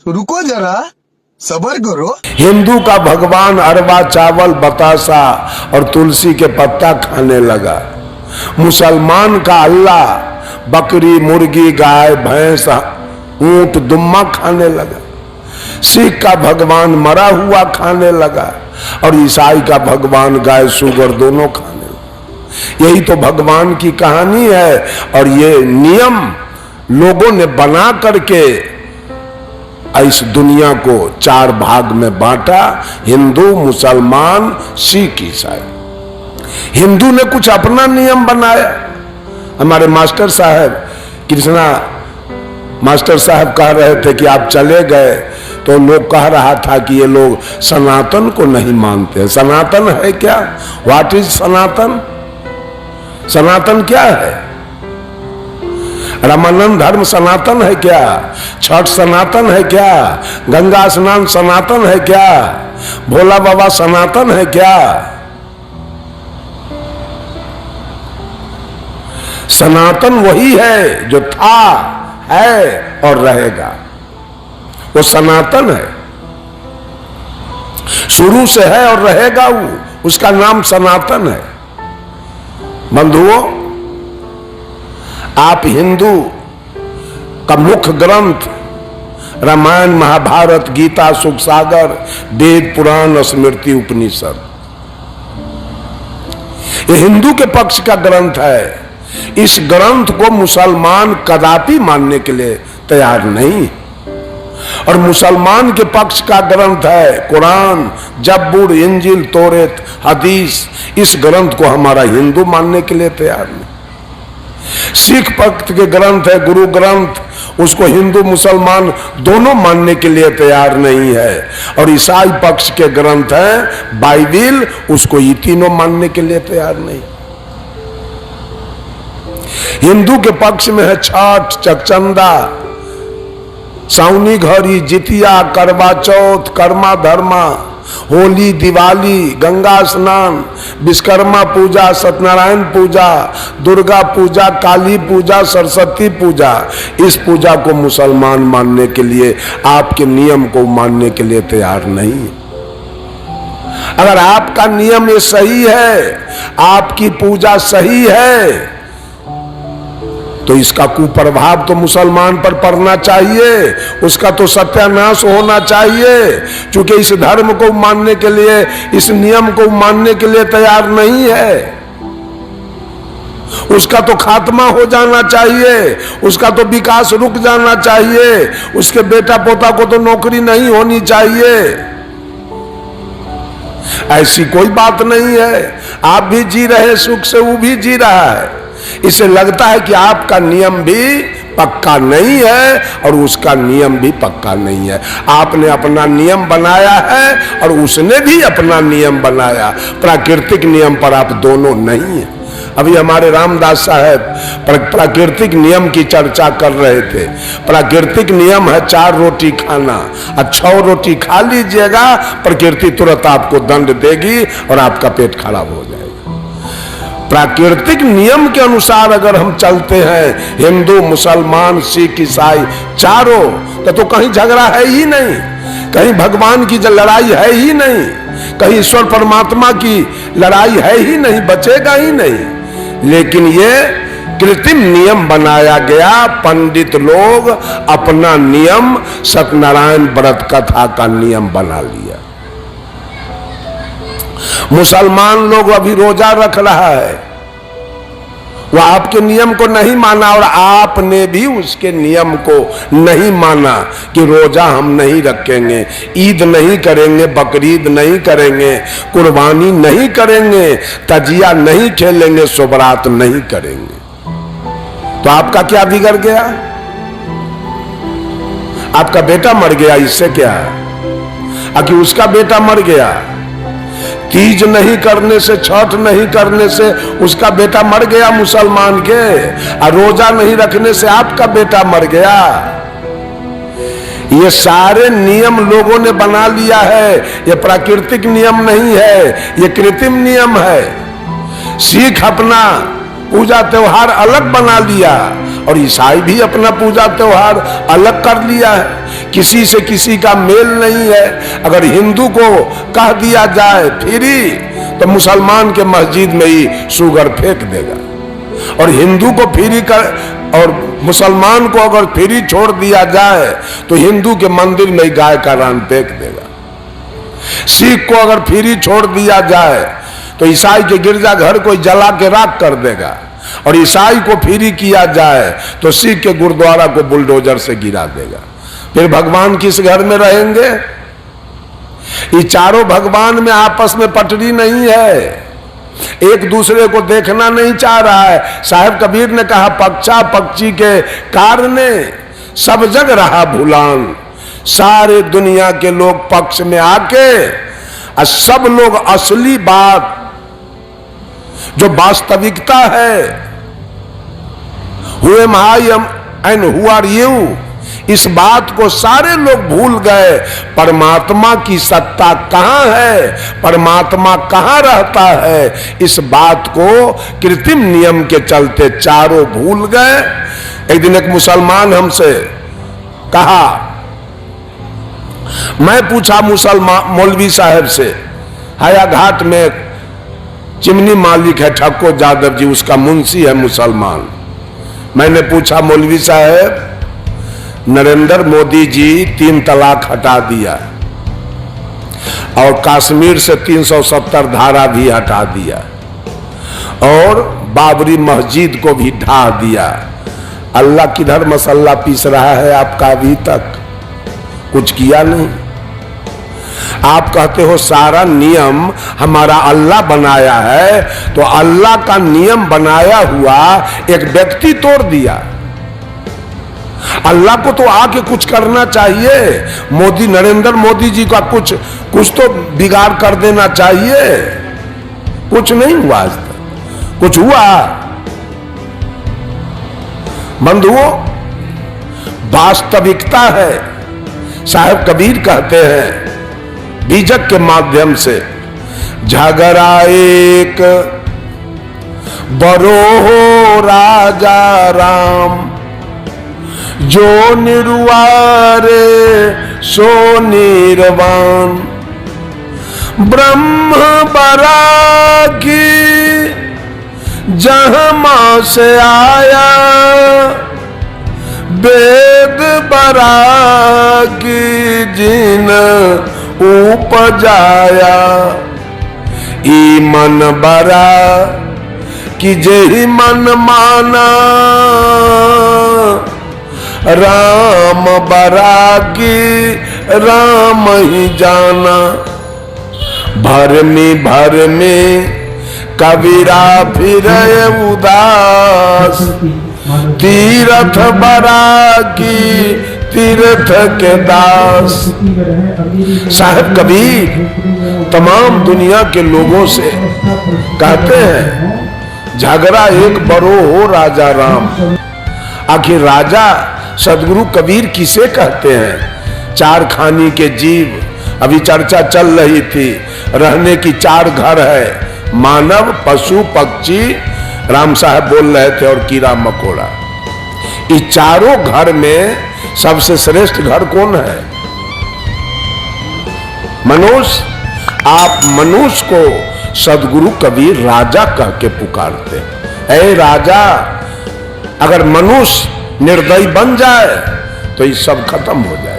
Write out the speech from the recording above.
रुको जरा, सब्र करो। हिंदू का भगवान अरवा चावल बतासा और तुलसी के पत्ता खाने लगा। मुसलमान का अल्लाह बकरी मुर्गी गाय भैंस ऊंट दुम्मा खाने लगा। सिख का भगवान मरा हुआ खाने लगा और ईसाई का भगवान गाय सुगर दोनों खाने लगा। यही तो भगवान की कहानी है और ये नियम लोगों ने बना करके इस दुनिया को 4 भाग में बांटा, हिंदू मुसलमान सिख ईसाई। हिंदू ने कुछ अपना नियम बनाया। हमारे मास्टर साहब कृष्णा मास्टर साहब कह रहे थे कि आप चले गए तो लोग कह रहा था कि ये लोग सनातन को नहीं मानते। सनातन है क्या? व्हाट इज सनातन? सनातन क्या है? रामानंद धर्म सनातन है क्या? छठ सनातन है क्या? गंगा स्नान सनातन है क्या? भोला बाबा सनातन है क्या? सनातन वही है जो था, है और रहेगा। वो सनातन है, शुरू से है और रहेगा वो, उसका नाम सनातन है। बंधुओं, आप हिंदू का मुख्य ग्रंथ रामायण महाभारत गीता सुख सागर वेद पुराण स्मृति उपनिषद, ये हिंदू के पक्ष का ग्रंथ है। इस ग्रंथ को मुसलमान कदापि मानने के लिए तैयार नहीं। और मुसलमान के पक्ष का ग्रंथ है कुरान जब्बूर इंजिल तौरेत हदीस। इस ग्रंथ को हमारा हिंदू मानने के लिए तैयार नहीं। सिख पक्ष के ग्रंथ है गुरु ग्रंथ, उसको हिंदू मुसलमान दोनों मानने के लिए तैयार नहीं है। और ईसाई पक्ष के ग्रंथ है बाइबिल, उसको ये तीनों मानने के लिए तैयार नहीं। हिंदू के पक्ष में है छठ चकचंदा सावनी घड़ी जितिया करवा चौथ कर्मा धर्मा होली दिवाली गंगा स्नान विश्वकर्मा पूजा सत्यनारायण पूजा दुर्गा पूजा काली पूजा सरस्वती पूजा। इस पूजा को मुसलमान मानने के लिए आपके नियम को मानने के लिए तैयार नहीं। अगर आपका नियम ये सही है, आपकी पूजा सही है, तो इसका कुप्रभाव तो मुसलमान पर पड़ना चाहिए, उसका तो सत्यानाश होना चाहिए। क्योंकि इस धर्म को मानने के लिए, इस नियम को मानने के लिए तैयार नहीं है, उसका तो खात्मा हो जाना चाहिए, उसका तो विकास रुक जाना चाहिए, उसके बेटा पोता को तो नौकरी नहीं होनी चाहिए। ऐसी कोई बात नहीं है। आप भी जी रहे सुख से, वो भी जी रहा है। इसे लगता है कि आपका नियम भी पक्का नहीं है और उसका नियम भी पक्का नहीं है। आपने अपना नियम बनाया है और उसने भी अपना नियम बनाया। प्राकृतिक नियम पर आप दोनों नहीं है। अभी हमारे रामदास साहब प्राकृतिक नियम की चर्चा कर रहे थे। प्राकृतिक नियम है 4 रोटी खाना, और 6 रोटी खा लीजिएगा, प्रकृति तुरंत आपको दंड देगी और आपका पेट खराब हो जाएगा। प्राकृतिक नियम के अनुसार अगर हम चलते हैं, हिंदू मुसलमान सिख ईसाई चारों, तो कहीं झगड़ा है ही नहीं, कहीं भगवान की लड़ाई है ही नहीं, कहीं ईश्वर परमात्मा की लड़ाई है ही नहीं, बचेगा ही नहीं। लेकिन ये कृत्रिम नियम बनाया गया। पंडित लोग अपना नियम सत्यनारायण व्रत कथा का नियम बना लिया। मुसलमान लोग अभी रोजा रख रहा है, वह आपके नियम को नहीं माना और आपने भी उसके नियम को नहीं माना कि रोजा हम नहीं रखेंगे, ईद नहीं करेंगे, बकरीद नहीं करेंगे, कुर्बानी नहीं करेंगे, तजिया नहीं खेलेंगे, सुबरात नहीं करेंगे। तो आपका क्या बिगड़ गया? आपका बेटा मर गया, इससे क्या है? आखिर उसका बेटा मर गया। तीज नहीं करने से, छठ नहीं करने से उसका बेटा मर गया मुसलमान के, और रोजा नहीं रखने से आपका बेटा मर गया। ये सारे नियम लोगों ने बना लिया है। ये प्राकृतिक नियम नहीं है, ये कृत्रिम नियम है। सिख अपना पूजा त्योहार अलग बना लिया और ईसाई भी अपना पूजा त्योहार अलग कर लिया है। किसी से किसी का मेल नहीं है। अगर हिंदू को कह दिया जाए फ्री तो मुसलमान के मस्जिद में ही शुगर फेंक देगा, और हिंदू को फ्री कर और मुसलमान को अगर फ्री छोड़ दिया जाए तो हिंदू के मंदिर में गाय का रान फेंक देगा। सिख को अगर फ्री छोड़ दिया जाए तो ईसाई के गिरजाघर को जला के राख कर देगा, और ईसाई को फ्री किया जाए तो सिख के गुरुद्वारा को बुलडोजर से गिरा देगा। फिर भगवान किस घर में रहेंगे? ये चारों भगवान में आपस में पटरी नहीं है, एक दूसरे को देखना नहीं चाह रहा है। साहिब कबीर ने कहा, पक्षा पक्षी के कारणे सब जग रहा भूलान। सारे दुनिया के लोग पक्ष में आके और सब लोग असली बात जो वास्तविकता है, who am I and who are you, इस बात को सारे लोग भूल गए। परमात्मा की सत्ता कहां है, परमात्मा कहां रहता है, इस बात को कृत्रिम नियम के चलते चारों भूल गए। एक दिन एक मुसलमान हमसे कहा, मैं पूछा मुसलमान मौलवी साहब से, हया घाट में चिमनी मालिक है ठक्को जादव जी, उसका मुंशी है मुसलमान। मैंने पूछा, मौलवी साहब नरेंद्र मोदी जी 3 तलाक हटा दिया और कश्मीर से 370 धारा भी हटा दिया और बाबरी मस्जिद को भी ढा दिया, अल्लाह किधर मसल्ला पीस रहा है आपका? अभी तक कुछ किया नहीं। आप कहते हो सारा नियम हमारा अल्लाह बनाया है, तो अल्लाह का नियम बनाया हुआ एक व्यक्ति तोड़ दिया। अल्लाह को तो आके कुछ करना चाहिए। मोदी, नरेंद्र मोदी जी का कुछ तो बिगाड़ कर देना चाहिए। कुछ नहीं हुआ आज तक। कुछ हुआ? बंधुओं, वास्तविकता है। साहिब कबीर कहते हैं बीजक के माध्यम से, झगड़ा एक बरो हो राजा राम, जो निर्वारे सो निर्वाण, ब्रह्म बरा की जहाँ से आया, वेद बरा की जिन उपजाया, ई मन बरा कि जेहि मन माना, राम बरागी राम ही जाना, भर में कबीरा फिरे उदास, तीरथ बरागी तीर्थ के दास। साहिब कबीर तमाम दुनिया के लोगों से कहते हैं, झगड़ा एक बरो हो राजा राम। आखिर राजा सदगुरु कबीर किसे कहते हैं? 4 खानी के जीव। अभी चर्चा चल रही थी, रहने की 4 घर है, मानव, पशु, पक्षी, राम साहब बोल रहे थे, और कीड़ा मकोड़ा। इस चारों घर में सबसे श्रेष्ठ घर कौन है? मनुष्य। आप मनुष्य को सदगुरु कबीर राजा कह के पुकारते हैं। ऐ राजा, अगर मनुष्य निर्दयी बन जाए तो ये सब खत्म हो जाए।